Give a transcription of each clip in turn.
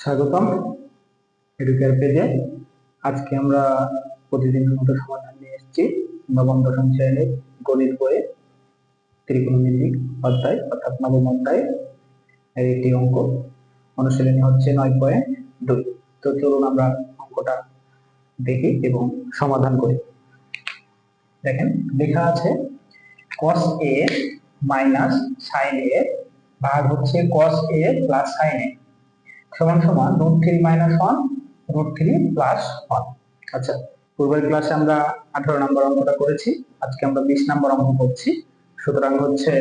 স্বাগতম এডুকেয়ার পেজে। আজকে আমরা প্রতিদিনের মতো সমাধান নিয়ে এসেছি নবম দশম শ্রেণীর গণিত বইয়ে ত্রিকোণমিতিক অধ্যায় অর্থাৎ নবম অধ্যায় এর একটি অঙ্ক। অনুশীলনী হচ্ছে 9.2। তো চলুন আমরা অঙ্কটা দেখি এবং সমাধান করি। দেখেন লেখা আছে cos a minus sin a ভাগ হচ্ছে cos a plus sin a সমান সমান √3 - 1 √3 + 1। আচ্ছা, পূর্বের ক্লাসে আমরা 18 নম্বর অঙ্কটা করেছি, আজকে আমরা 20 নম্বর অঙ্ক করছি। সুতরাং হচ্ছে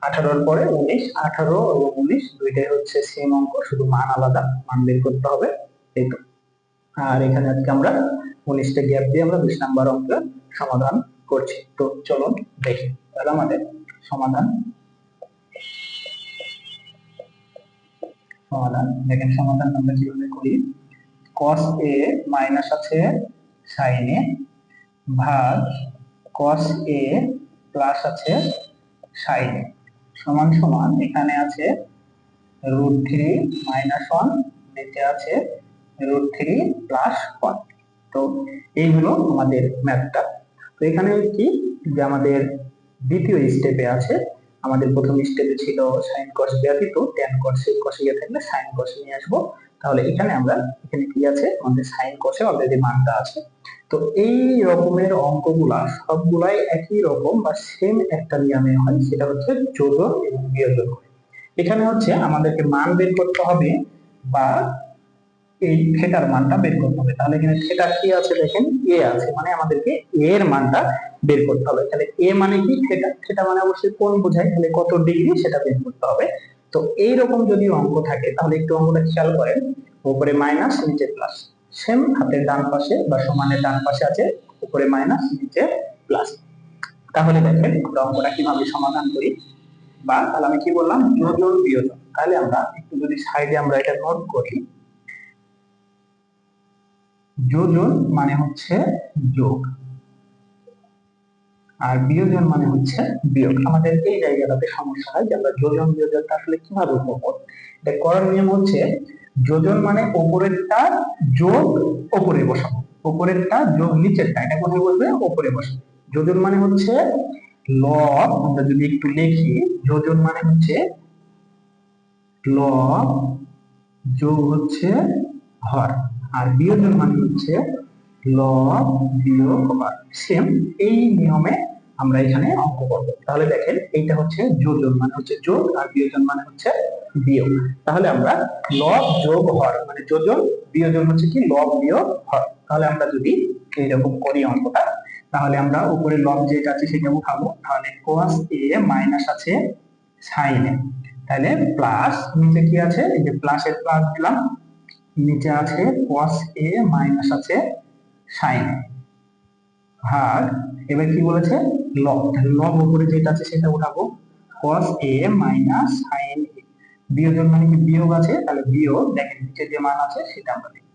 18 এর পরে 19, 18 এবং 19 দুইটাই হচ্ছে সেম অঙ্ক, শুধু মান আলাদা, মান বের করতে হবে এই তো। আর এখানে আজকে আমরা 19টা গ্যাপ দিয়ে আমরা 20 নম্বর অঙ্কের সমাধান করছি। তো চলুন দেখি। তাহলে আমাদের সমাধান দেখেন সমাধান আমরা কিভাবে করি। cos a মাইনাস আছে sin a ভাগ cos a প্লাস আছে sin a সমান সমান এখানে আছে √3 - 1, নিচে আছে √3 + 1। তো এই হলো আমাদের ম্যাথটা। তো এখানে কি যে আমাদের দ্বিতীয় স্টেপে আছে, আমাদের প্রথম স্টেপে ছিল sin cos ব্যতীত tan cos sec cos এ থাকলে sin cos নিয়ে আসবো। তাহলে এখানে কি আছে, আমাদের sin cos এ অলরেডি মানটা আছে। তো এই রকমের অঙ্কগুলা সবগুলাই একই রকম বা সেম একটা নিয়মে হয়, সেটা হচ্ছে যোজন এবং বিয়োজন। এখানে হচ্ছে আমাদেরকে মান বের করতে হবে বা এই থিটার মানটা বের করতে হবে। তাহলে এখানে থিটা কি আছে দেখেন, a আছে, মানে আমাদেরকে a এর মানটা বের করতে হবে। তাহলে a মানে কি, থিটা, থিটা মানে অবশ্যই কোণ বোঝায়, তাহলে কত ডিগ্রি সেটা বের করতে হবে। তো এই রকম যদি অঙ্ক থাকে তাহলে একটু অঙ্কটা খেয়াল করেন, উপরে মাইনাস নিচে প্লাস, সেম হাতের ডান পাশে বা সমানের ডান পাশে আছে উপরে মাইনাস নিচে প্লাস। তাহলে দেখেন আমরা অঙ্কটা কিভাবে সমাধান করি, বা তাহলে আমি কি বললাম, যোজন বিয়োজন। তাহলে আমরা একটু যদি সাইডে আমরা এটা নোট করি, যোজন মানে হচ্ছে যোগ আর বিয়োজন মানে হচ্ছে বিয়োগ। আমাদের এই জায়গাটাতে সমস্যা হয় যে আমরা যোজন বিয়োজনটা আসলে কিভাবে করব। এটা করার নিয়ম হচ্ছে, যোজন মানে উপরেরটা যোগ উপরে বসাবো, উপরেরটা যোগ নিচেরটা, এটা কোথায় বসবে, উপরে বসবে। যোজন মানে হচ্ছে লব, আমরা যদি একটু লিখি, যোজন মানে হচ্ছে লব যোগ হচ্ছে হর, আর বিয়োজন মানে হচ্ছে লব বিয়োগ হর। সেম এই নিয়মে আমরা এখানে অঙ্ক করব। তাহলে দেখেন এইটা হচ্ছে যোজন মানে হচ্ছে যোগ আর বিয়োজন মানে হচ্ছে বিয়োগ। তাহলে আমরা লব যোগ হর মানে যোজন, বিয়োজন হচ্ছে কি লব বিয়োগ হর। তাহলে আমরা যদি এইরকম করি অঙ্কটা, তাহলে আমরা উপরে লব যেটা আছে সেটা উঠাবো। তাহলে cos a মাইনাস আছে sin a, তাহলে প্লাস নিচে কি আছে, এই যে প্লাসের প্লাস দিলাম, নিচে আছে cos a মাইনাস আছে sin a ভাগ, এবার কি বলেছে লব, তাহলে লব উপরে যেটা আছে সেটা উঠাবো, cos a minus sin a, বিয়োজন মানে কি বিয়োগ আছে, তাহলে বিয়োগ, দেখেন নিচে যে মান আছে সেটা আমরা লিখব।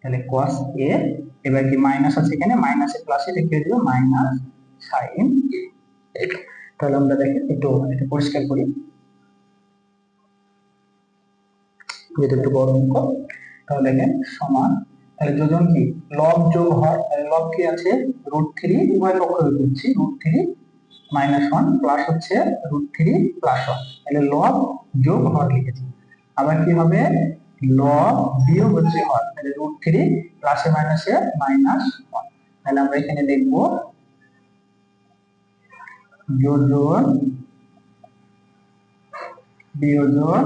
তাহলে cos a, এবার কি মাইনাস আছে এখানে, মাইনাসে প্লাসে লিখে দিব মাইনাস sin a। তাহলে আমরা দেখেন একটু এটা পরিষ্কার করি, যেটা একটু বড় অঙ্ক। তাহলে দেখেন সমান, তাহলে যোজন কি লব যোগ হর, তাহলে লব কি আছে √3, উভয় পক্ষ করছি √3 - 1 প্লাস হচ্ছে √3 + 1, তাহলে লব যোগ হর লিখেছি। আবার কি হবে, লব বিয়োগ হচ্ছে হর, তাহলে √3 প্লাসে মাইনাসে -1। তাহলে আমরা এখানে লিখব যোজন বিয়োজন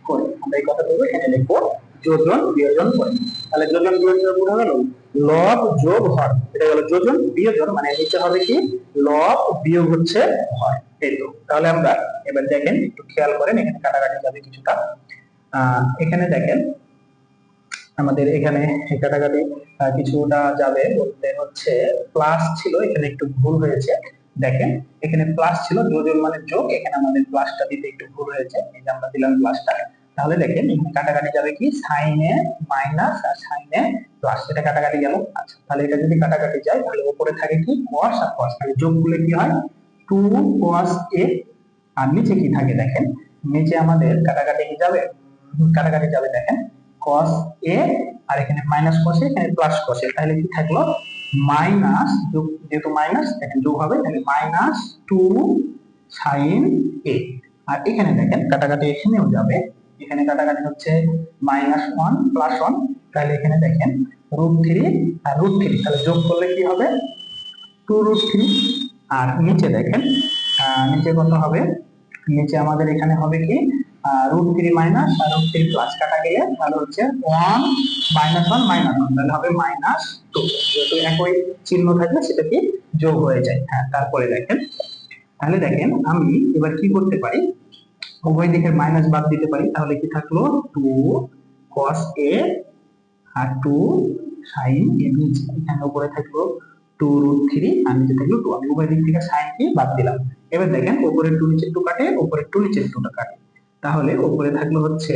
করে, আমরা এই কথা বলবো, এখানে লিখবো যোজন বিয়োজন করে। তাহলে যোজন বিয়োজন গুণ হলো লব যোগ হর, এটা হলো যোজন বিয়োজন, মানে নিচে হবে কি লব বিয়োগ হচ্ছে হর, এই তো। তাহলে আমরা এবার দেখেন একটু খেয়াল করেন, এখানে কাটাকাটি যাবে কিছুটা। এখানে দেখেন আমাদের এখানে কাটাকাটি কিছুটা যাবে, বলতে হচ্ছে প্লাস ছিল, এখানে একটু ভুল হয়েছে। দেখেন এখানে প্লাস ছিল, যোজন মানে যোগ, এখানে আমাদের প্লাসটা দিতে একটু ভুল হয়েছে, এই যে আমরা দিলাম প্লাসটা। তাহলে দেখেন এখানে কাটাকাটি যাবে কি, sin a মাইনাস আর sin a প্লাস, এটা কাটাকাটি গেল। আচ্ছা, তাহলে এটা যদি কাটাকাটি যায় তাহলে উপরে থাকে কি cos আর cos, তাহলে যোগ করলে কি হয় 2 cos a, আর নিচে কি থাকে দেখেন, নিচে আমাদের কাটাকাটি যাবে কাটাকাটি যাবে, দেখেন cos a আর এখানে মাইনাস cos a, এখানে প্লাস cos a, তাহলে কি থাকলো মাইনাস, যেহেতু মাইনাস দেখেন যোগ হবে, তাহলে মাইনাস 2 sin a। আর এখানে দেখেন কাটাকাটি এখানেও যাবে, এখানে কাটাকাটি হচ্ছে -1 +1, তাহলে এখানে দেখেন √3 আর √3, তাহলে যোগ করলে কি হবে 2√3। আর নিচে দেখেন নিচে কত হবে, নিচে আমাদের এখানে হবে কি √3 মাইনাস আর √3 প্লাস কাটা গেলে তাহলে হচ্ছে 1 -1 -1, তাহলে হবে -2। যেহেতু একই চিহ্ন থাকলে সেটা কি যোগ হয়ে যায়। হ্যাঁ, তারপরে দেখেন, তাহলে দেখেন আমি এবার কি করতে পারি, উভয় দিকের মাইনাস বাদ দিতে পারি, তাহলে কি থাকলো 2 cos a R 2 sin a, নিচে এখানে উপরে থাকলো 2√3 আর নিচে থাকলো 2, আমি উভয় দিক থেকে sin কে বাদ দিলাম। এবার দেখেন উপরে 2 নিচে 2 কাটে, উপরে 2 নিচে 2 কাটে, তাহলে উপরে থাকলো হচ্ছে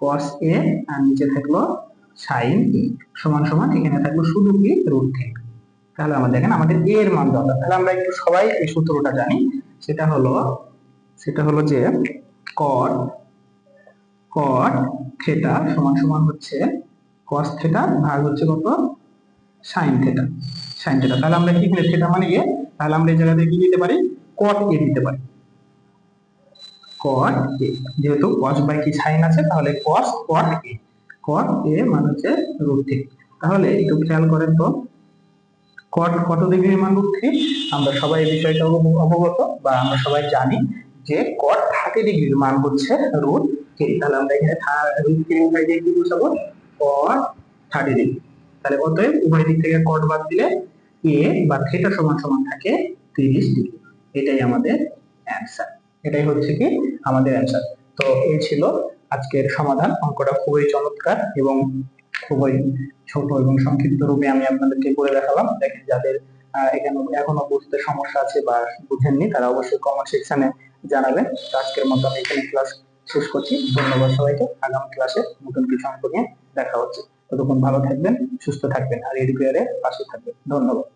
cos a আর নিচে থাকলো sin a সমান সমান এখানে থাকলো শুধু কি √3। তাহলে আমরা দেখেন আমাদের a এর মান দরকার, তাহলে আমরা একটু সবাই এই সূত্রটা জানি, সেটা হলো যে cot থিটা সমান সমান হচ্ছে cos থিটা ভাগ হচ্ছে কত sin থিটা। তাহলে আমরা কি এখানে থিটা মানে a, তাহলে আমরা এই জায়গাতে কি দিতে পারি cot a দিতে পারি, cot a, যেহেতু cos বাই কি sin আছে, তাহলে cot a মানে হচ্ছে √3। তাহলে একটু খেয়াল করেন তো cot কত ডিগ্রির মান √3, আমরা সবাই এই বিষয়টা অবগত বা আমরা সবাই জানি যে cot 30 ডিগ্রির মান হচ্ছে √3। তাহলে আমরা এখানে √3 উভয় দিকে কি বসাবো cot 30 ডিগ্রি। তাহলে অতএব উভয় দিক থেকে cot বাদ দিলে a বা থিটা সমান সমান থাকে 30 ডিগ্রি। এটাই আমাদের অ্যানসার, এটাই হচ্ছে কি আমাদের অ্যানসার। তো এই ছিল আজকের সমাধান। অঙ্কটা খুবই চমৎকার এবং খুবই ছোট এবং সংক্ষিপ্ত রূপে আমি আপনাদেরকে করে দেখালাম। দেখেন যাদের এখানে এখনো বুঝতে সমস্যা আছে বা বুঝেননি তারা অবশ্যই কমেন্ট সেকশনে জানাবেন। তো আজকের মতো আমি এখানে ক্লাস শেষ করছি। ধন্যবাদ সবাইকে। আগামী ক্লাসে নতুন কিছু অঙ্ক নিয়ে দেখা হচ্ছে। ততক্ষণ ভালো থাকবেন, সুস্থ থাকবেন আর এডুকেয়ারের পাশে থাকবেন। ধন্যবাদ।